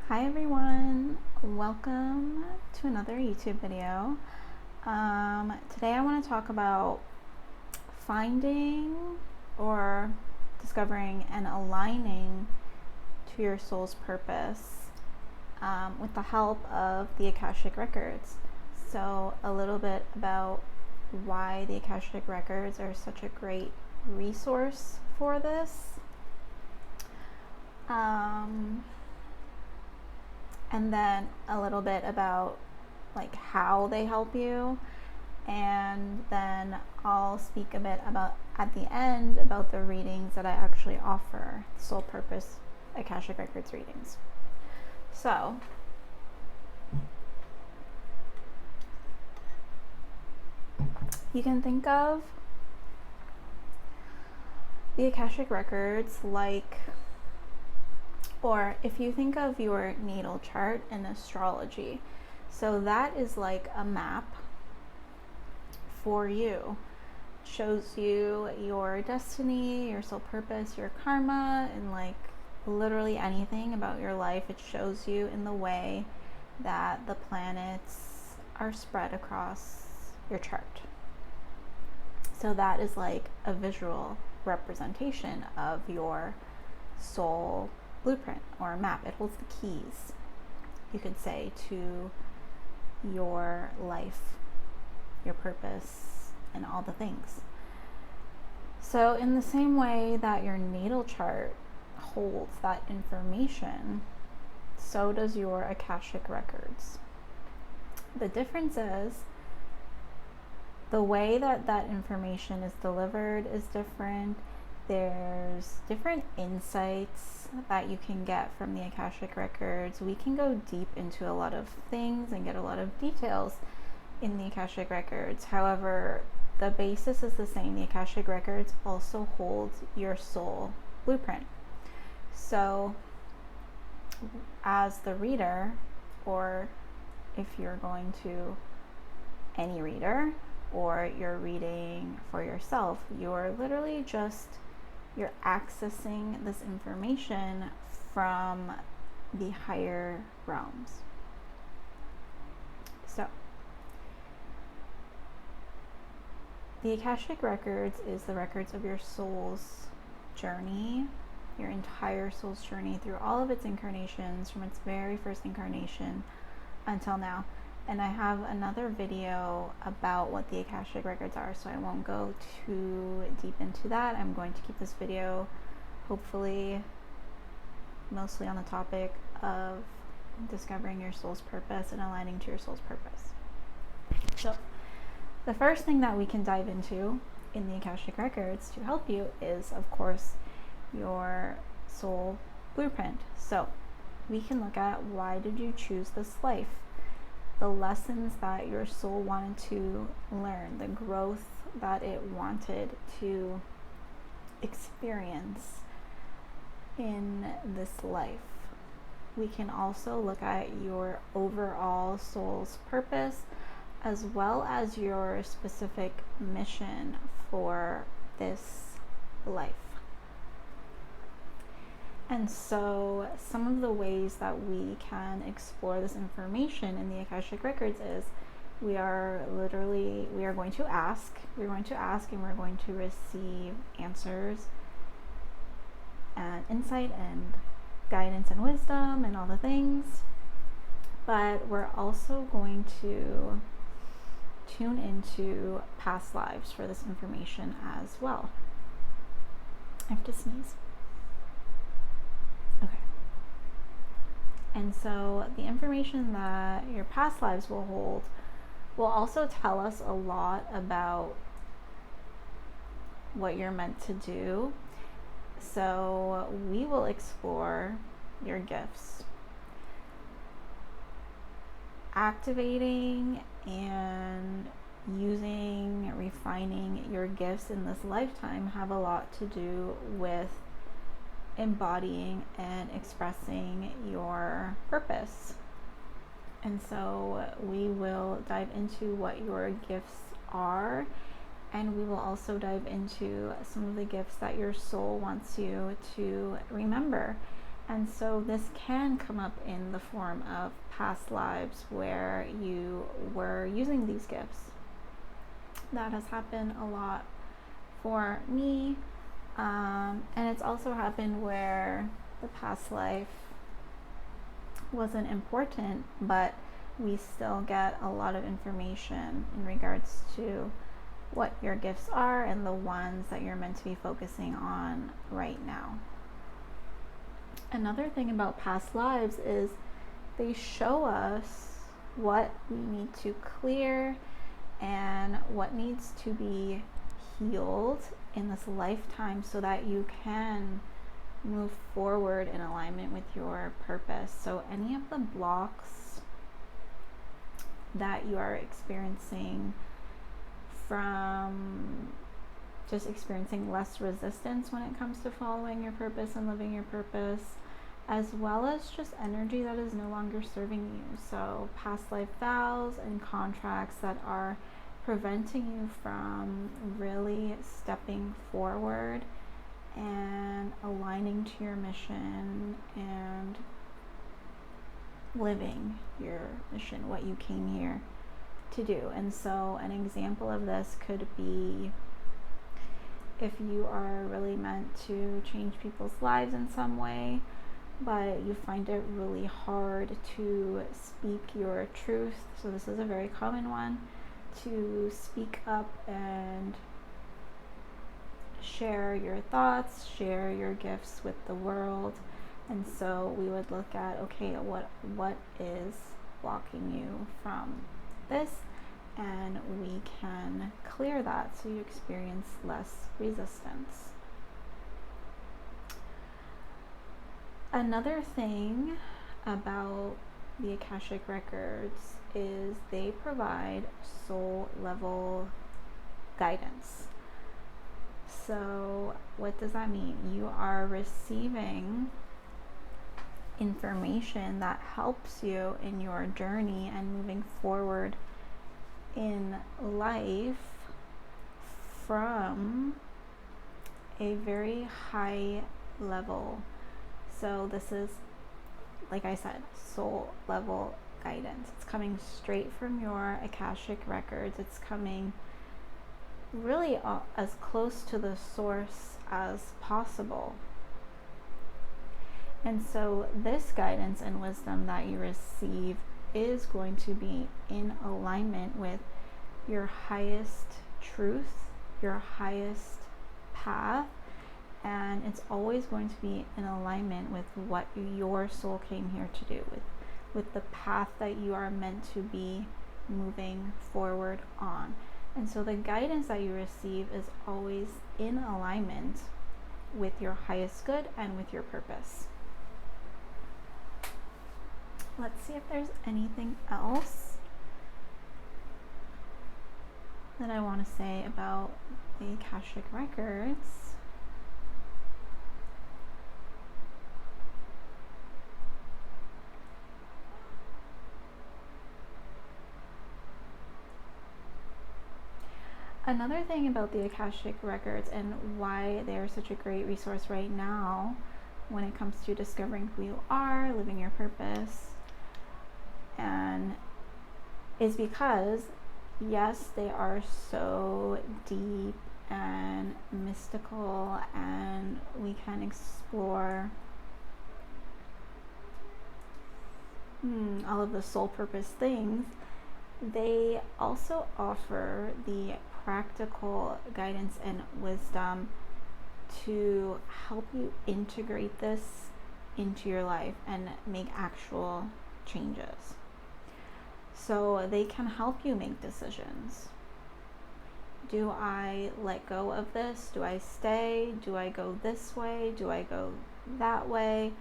Hi everyone, welcome to another YouTube video. Today I want to talk about finding or discovering and aligning to your soul's purpose with the help of the Akashic Records. So a little bit about why the Akashic Records are such a great resource for this. And then a little bit about like how they help you, and then I'll speak a bit about at the end about the readings that I actually offer, soul purpose Akashic Records readings. So you can think of the Akashic Records like, or if you think of your natal chart in astrology, so that is like a map for you. It shows you your destiny, your soul purpose, your karma, and like literally anything about your life. It shows you in the way that the planets are spread across your chart. So that is like a visual representation of your soul blueprint or map. It holds the keys, you could say, to your life, your purpose, and all the things. So in the same way that your natal chart holds that information, so does your Akashic Records. The difference is the way that that information is delivered is different. There's different insights that you can get from the Akashic Records. We can go deep into a lot of things and get a lot of details in the Akashic Records. However, the basis is the same. The Akashic Records also holds your soul blueprint. So as the reader, or if you're going to any reader, or you're reading for yourself, you're literally just you're accessing this information from the higher realms. So the Akashic Records is the records of your soul's journey, your entire soul's journey through all of its incarnations, from its very first incarnation until now. And I have another video about what the Akashic Records are, so I won't go too deep into that. I'm going to keep this video hopefully mostly on the topic of discovering your soul's purpose and aligning to your soul's purpose. So the first thing that we can dive into in the Akashic Records to help you is, of course, your soul blueprint. So we can look at, why did you choose this life? The lessons that your soul wanted to learn, the growth that it wanted to experience in this life. We can also look at your overall soul's purpose, as well as your specific mission for this life. And so some of the ways that we can explore this information in the Akashic Records is we are going to ask and we're going to receive answers and insight and guidance and wisdom and all the things. But we're also going to tune into past lives for this information as well. I have to sneeze. Okay. And so the information that your past lives will hold will also tell us a lot about what you're meant to do. So we will explore your gifts. Activating and using, refining your gifts in this lifetime have a lot to do with embodying and expressing your purpose. And so we will dive into what your gifts are, and we will also dive into some of the gifts that your soul wants you to remember And so this can come up in the form of past lives where you were using these gifts. That has happened a lot for me. And it's also happened where the past life wasn't important, but we still get a lot of information in regards to what your gifts are and the ones that you're meant to be focusing on right now. Another thing about past lives is they show us what we need to clear and what needs to be healed in this lifetime so that you can move forward in alignment with your purpose. So any of the blocks that you are experiencing from just experiencing less resistance when it comes to following your purpose and living your purpose, as well as just energy that is no longer serving you. So past life vows and contracts that are preventing you from really stepping forward and aligning to your mission and living your mission, what you came here to do. And so an example of this could be if you are really meant to change people's lives in some way, but you find it really hard to speak your truth. So this is a very common one, to speak up and share your thoughts, share your gifts with the world. And so we would look at, okay, what is blocking you from this? And we can clear that so you experience less resistance. Another thing about the Akashic Records is they provide soul level guidance. So what does that mean? You are receiving information that helps you in your journey and moving forward in life from a very high level. So this is, like I said, soul level guidance. It's coming straight from your Akashic Records. It's coming really as close to the source as possible. And so this guidance and wisdom that you receive is going to be in alignment with your highest truth, your highest path, and it's always going to be in alignment with what your soul came here to do, with the path that you are meant to be moving forward on. And so the guidance that you receive is always in alignment with your highest good and with your purpose. Let's see if there's anything else that I want to say about the Akashic Records. Another thing about the Akashic Records and why they are such a great resource right now when it comes to discovering who you are, living your purpose, and is because, yes, they are so deep and mystical, and we can explore all of the soul purpose things. They also offer the practical guidance and wisdom to help you integrate this into your life and make actual changes. So they can help you make decisions. Do I let go of this? Do I stay? Do I go this way? Do I go that way?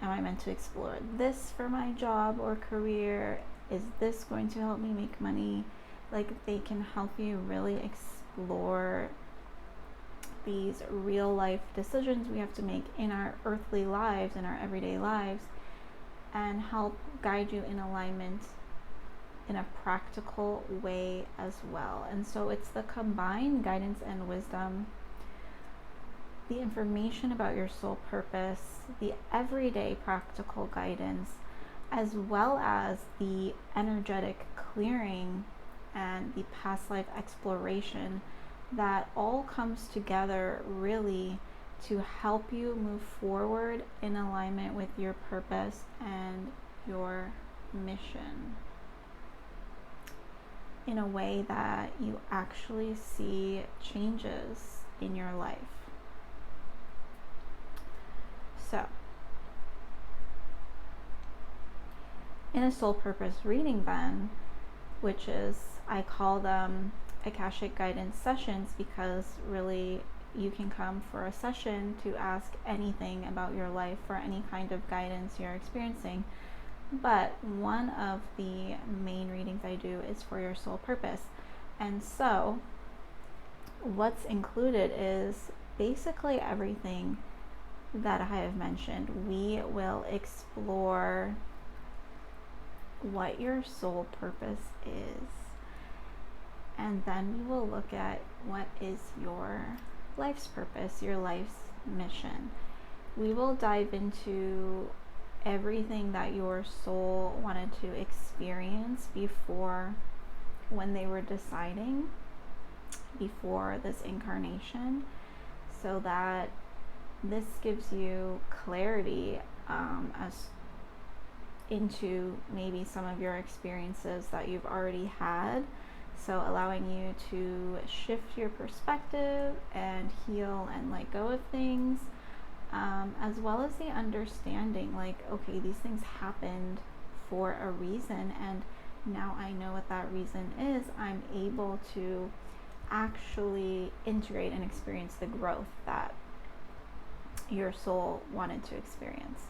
Am I meant to explore this for my job or career? Is this going to help me make money? Like, they can help you really explore these real life decisions we have to make in our earthly lives, in our everyday lives, and help guide you in alignment in a practical way as well. And so it's the combined guidance and wisdom the information about your soul purpose, the everyday practical guidance, as well as the energetic clearing and the past life exploration that all comes together really to help you move forward in alignment with your purpose and your mission in a way that you actually see changes in your life. So, in a soul purpose reading then, which is, I call them Akashic guidance sessions, because really you can come for a session to ask anything about your life for any kind of guidance you're experiencing. But one of the main readings I do is for your soul purpose. And so what's included is basically everything that I have mentioned. We will explore what your soul purpose is, and then we will look at what is your life's purpose, your life's mission. We will dive into everything that your soul wanted to experience before, when they were deciding before this incarnation, so that this gives you clarity as into maybe some of your experiences that you've already had, so allowing you to shift your perspective and heal and let go of things, as well as the understanding, like, okay, these things happened for a reason, and now I know what that reason is. I'm able to actually integrate and experience the growth that your soul wanted to experience.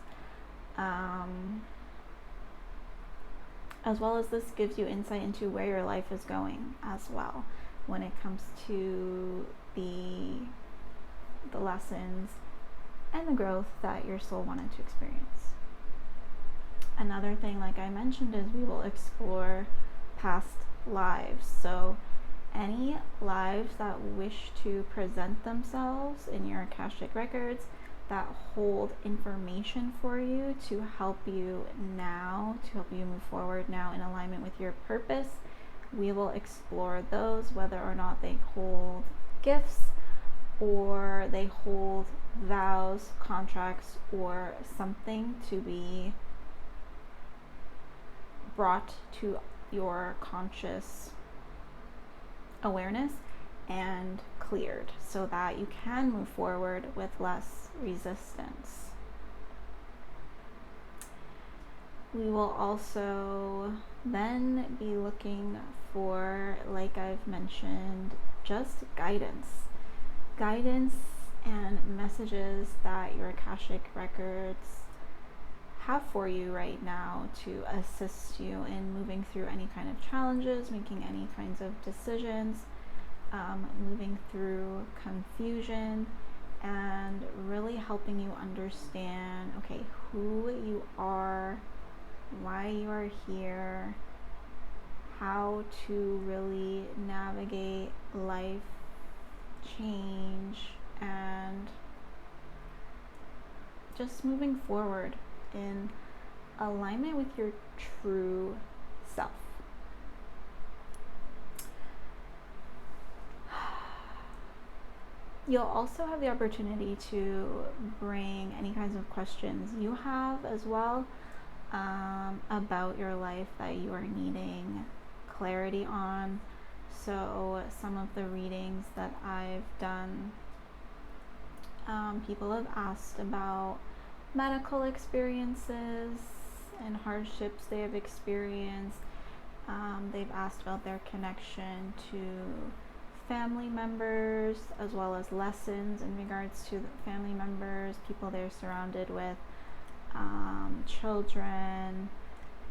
As well as this gives you insight into where your life is going as well, when it comes to the lessons and the growth that your soul wanted to experience. Another thing, like I mentioned, is we will explore past lives. So any lives that wish to present themselves in your Akashic Records that hold information for you to help you now, to help you move forward now in alignment with your purpose, we will explore those, whether or not they hold gifts or they hold vows, contracts, or something to be brought to your conscious awareness and cleared, so that you can move forward with less resistance. We will also then be looking for, like I've mentioned, just guidance and messages that your Akashic Records have for you right now to assist you in moving through any kind of challenges, making any kinds of decisions, moving through confusion, and really helping you understand, okay, who you are, why you are here, how to really navigate life change, and just moving forward in alignment with your true self. You'll also have the opportunity to bring any kinds of questions you have as well, about your life that you are needing clarity on. So some of the readings that I've done, people have asked about medical experiences and hardships they have experienced. They've asked about their connection to family members, as well as lessons in regards to the family members, people they're surrounded with, children,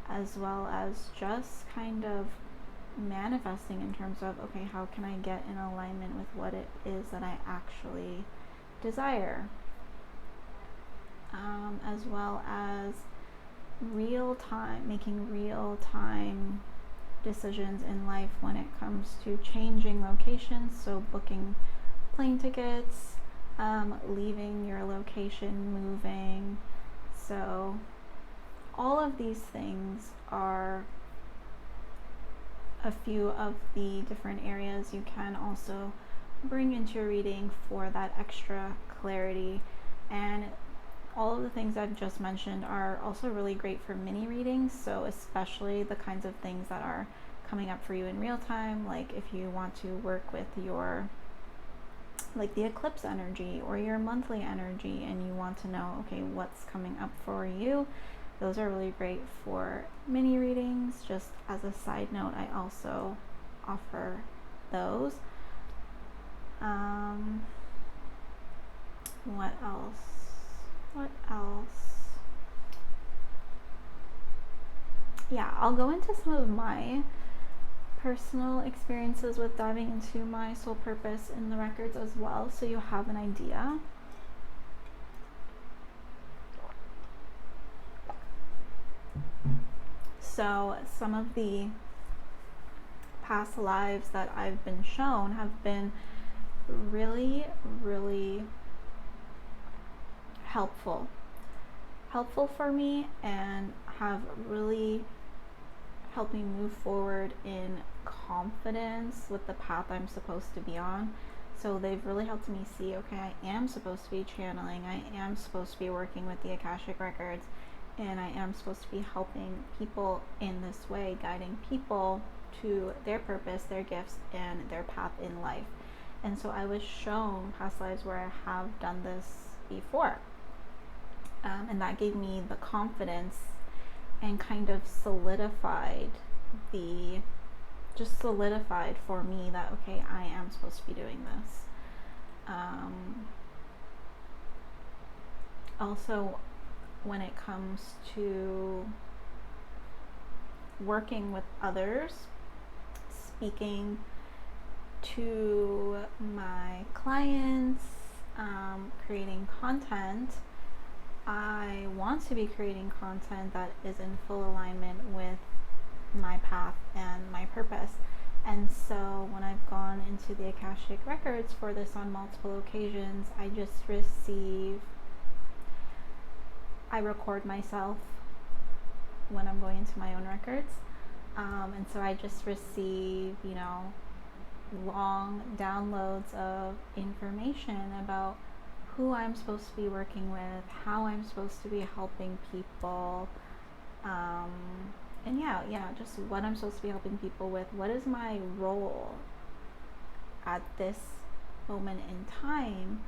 as well as just kind of manifesting in terms of, okay, how can I get in alignment with what it is that I actually desire, as well as making real time decisions in life when it comes to changing locations, so booking plane tickets, leaving your location, moving. So all of these things are a few of the different areas you can also bring into your reading for that extra clarity. And all of the things I've just mentioned are also really great for mini readings, so especially the kinds of things that are coming up for you in real time, like if you want to work with your, like the eclipse energy or your monthly energy, and you want to know, okay, what's coming up for you. Those are really great for mini readings. Just as a side note, I also offer those. What else? Yeah, I'll go into some of my personal experiences with diving into my soul purpose in the records as well, so you have an idea. So some of the past lives that I've been shown have been really, really helpful for me, and have really helped me move forward in confidence with the path I'm supposed to be on. So they've really helped me see, okay, I am supposed to be channeling, I am supposed to be working with the Akashic Records, and I am supposed to be helping people in this way, guiding people to their purpose, their gifts, and their path in life. And so I was shown past lives where I have done this before. And that gave me the confidence and kind of solidified for me that, okay, I am supposed to be doing this. Also, when it comes to working with others, speaking to my clients, creating content, I want to be creating content that is in full alignment with my path and my purpose. And so when I've gone into the Akashic Records for this on multiple occasions, I record myself when I'm going into my own records. And so I just receive, long downloads of information about who I'm supposed to be working with, how I'm supposed to be helping people, and just what I'm supposed to be helping people with. What is my role at this moment in time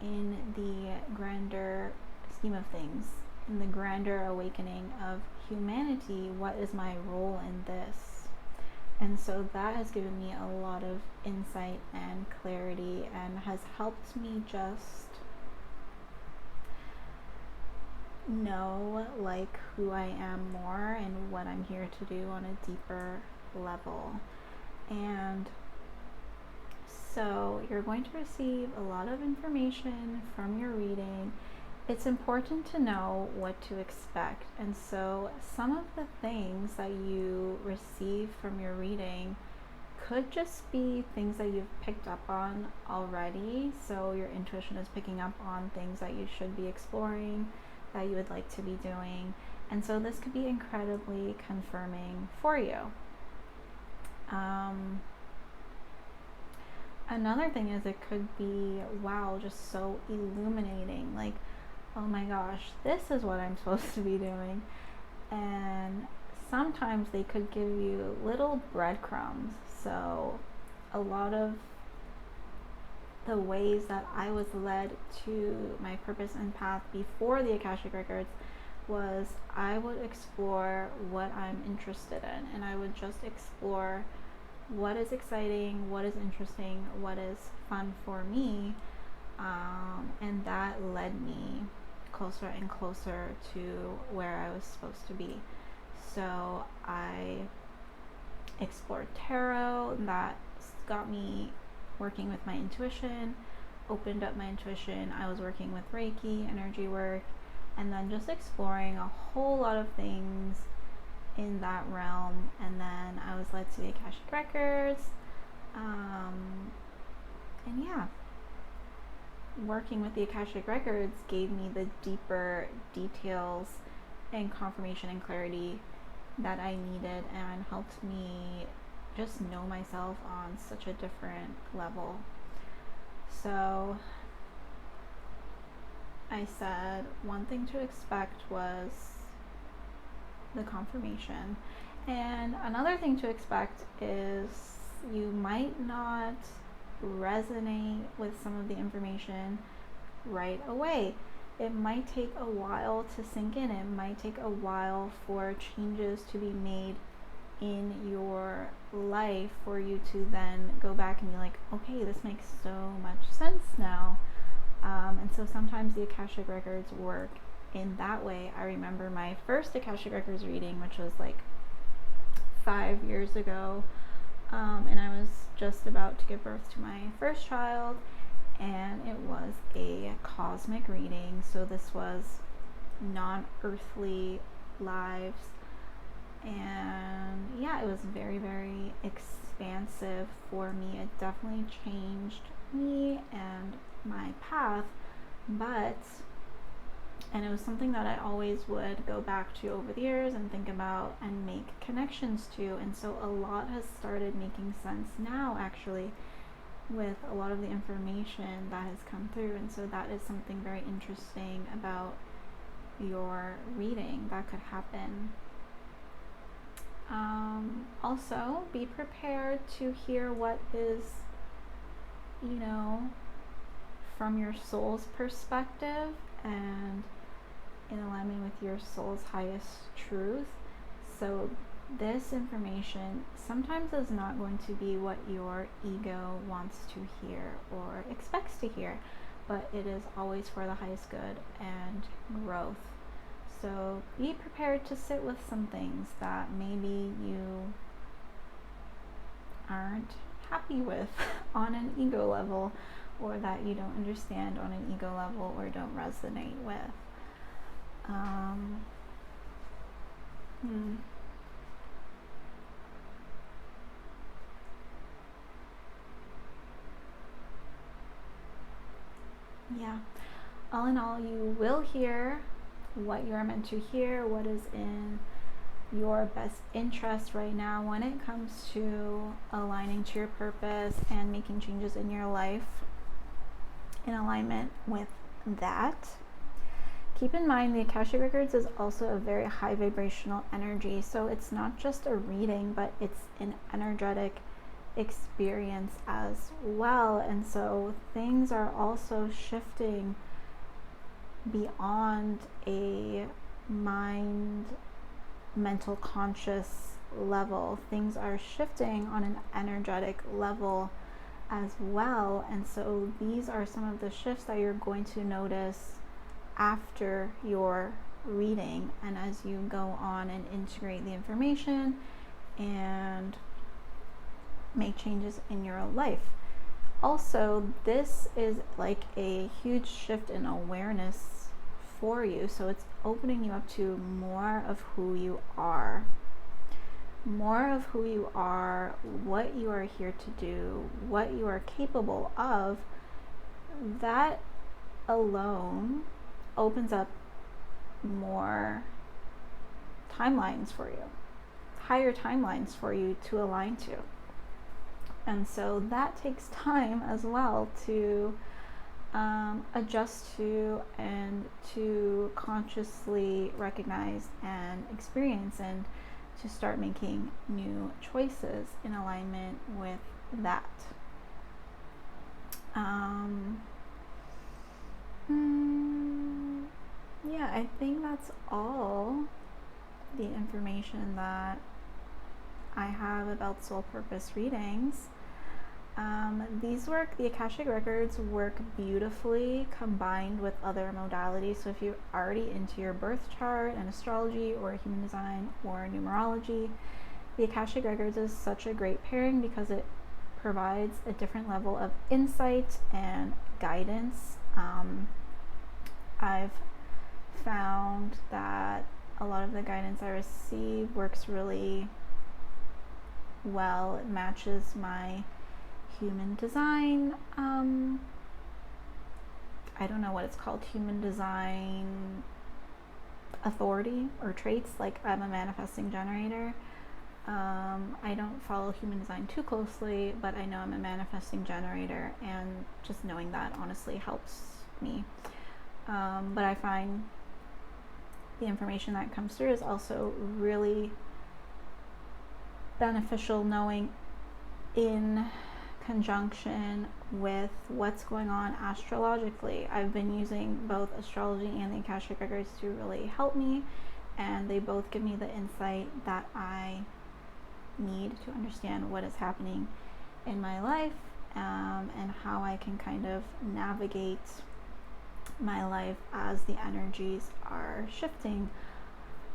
in the grander scheme of things, in the grander awakening of humanity? What is my role in this? And so that has given me a lot of insight and clarity, and has helped me just know who I am more and what I'm here to do on a deeper level. And so you're going to receive a lot of information from your reading. It's important to know what to expect. And so some of the things that you receive from your reading could just be things that you've picked up on already. So your intuition is picking up on things that you should be exploring, that you would like to be doing. And so this could be incredibly confirming for you. Another thing is, it could be, wow, just so illuminating. Oh my gosh, this is what I'm supposed to be doing. And sometimes they could give you little breadcrumbs. So a lot of the ways that I was led to my purpose and path before the Akashic Records was, I would explore what I'm interested in, and I would just explore what is exciting, what is interesting, what is fun for me, and that led me closer and closer to where I was supposed to be. So I explored tarot, and that got me working with my intuition, opened up my intuition. I was working with Reiki, energy work, and then just exploring a whole lot of things in that realm. And then I was led to the Akashic Records, and working with the Akashic Records gave me the deeper details and confirmation and clarity that I needed, and helped me just know myself on such a different level. So I said one thing to expect was the confirmation, and another thing to expect is you might not resonate with some of the information right away. It might take a while to sink in. It might take a while for changes to be made in your life for you to then go back and be like, okay, this makes so much sense now. And so sometimes the Akashic Records work in that way. I remember my first Akashic Records reading, which was like 5 years ago, and I was just about to give birth to my first child, and it was a cosmic reading. So this was non-earthly lives, and yeah, it was very, very expansive for me. It definitely changed me and my path, and it was something that I always would go back to over the years and think about and make connections to. And so a lot has started making sense now, actually, with a lot of the information that has come through. And so that is something very interesting about your reading that could happen. Also, be prepared to hear what is, from your soul's perspective and in alignment with your soul's highest truth. So this information sometimes is not going to be what your ego wants to hear or expects to hear, but it is always for the highest good and growth. So be prepared to sit with some things that maybe you aren't happy with on an ego level, or that you don't understand on an ego level, or don't resonate with. Yeah. All in all, you will hear what you're meant to hear, what is in your best interest right now when it comes to aligning to your purpose and making changes in your life in alignment with that. Keep in mind, the Akashic Records is also a very high vibrational energy, so it's not just a reading, but it's an energetic experience as well. And so things are also shifting beyond a mental conscious level. Things are shifting on an energetic level as well. And so these are some of the shifts that you're going to notice after your reading, and as you go on and integrate the information and make changes in your life. Also, this is like a huge shift in awareness for you, so it's opening you up to more of who you are, what you are here to do, what you are capable of. That alone opens up more timelines for you, higher timelines for you to align to. And so that takes time as well to adjust to, and to consciously recognize and experience, and to start making new choices in alignment with that. Yeah, I think that's all the information that I have about soul purpose readings. The Akashic Records work beautifully combined with other modalities. So if you're already into your birth chart and astrology or human design or numerology, the Akashic Records is such a great pairing because it provides a different level of insight and guidance. I've found that a lot of the guidance I receive works really well. It matches my human design I don't know what it's called, human design authority or traits. Like, I'm a manifesting generator. I don't follow human design too closely, but I know I'm a manifesting generator, and just knowing that honestly helps me. But I find the information that comes through is also really beneficial, knowing in conjunction with what's going on astrologically. I've been using both astrology and the Akashic Records to really help me, and they both give me the insight that I need to understand what is happening in my life, and how I can kind of navigate my life as the energies are shifting.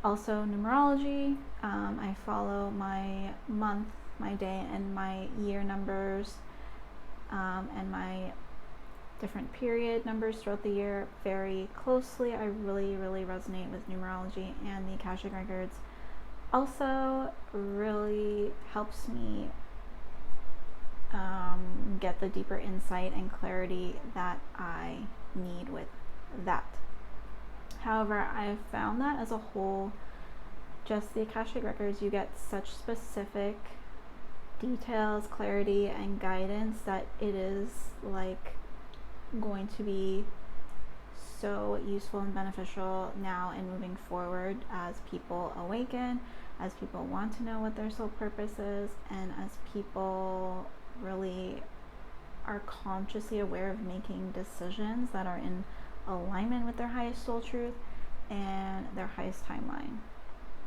Also, numerology. I follow my month, my day, and my year numbers, and my different period numbers throughout the year very closely. I really resonate with numerology, and the Akashic Records also really helps me get the deeper insight and clarity that I need with that. However, I've found that as a whole, just the Akashic Records, you get such specific details, clarity, and guidance that it is like going to be so useful and beneficial now and moving forward as people awaken, as people want to know what their soul purpose is, and as people really are consciously aware of making decisions that are in alignment with their highest soul truth and their highest timeline.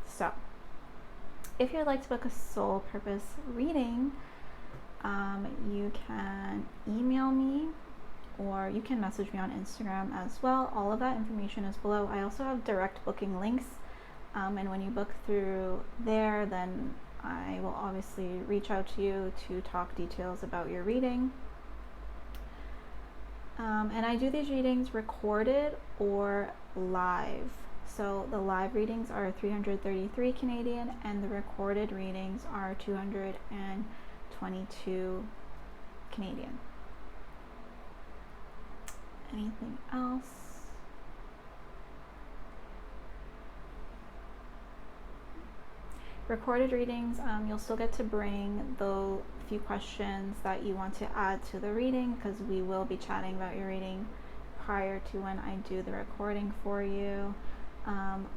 So, if you'd like to book a soul purpose reading, you can email me, or you can message me on Instagram as well. All of that information is below. I also have direct booking links, and when you book through there, then I will obviously reach out to you to talk details about your reading. And I do these readings recorded or live. So the live readings are 333 Canadian, and the recorded readings are 222 Canadian. Anything else? Recorded readings, you'll still get to bring the few questions that you want to add to the reading, because we will be chatting about your reading prior to when I do the recording for you.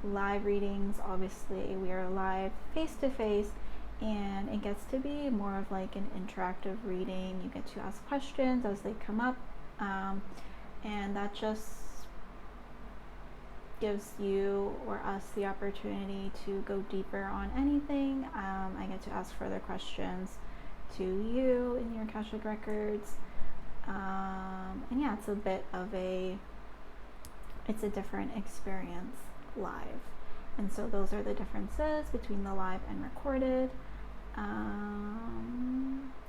Live readings, obviously we are live face to face, and it gets to be more of like an interactive reading. You get to ask questions as they come up, and that just gives you or us the opportunity to go deeper on anything. I get to ask further questions to you in your Akashic Records, and yeah, it's a bit of it's a different experience live, and so those are the differences between the live and recorded.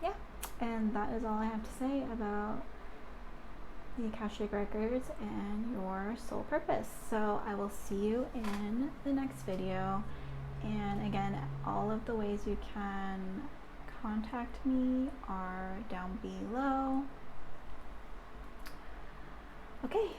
Yeah, and that is all I have to say about the Akashic Records and your soul purpose. So I will see you in the next video, and again, all of the ways you can contact me are down below. Okay,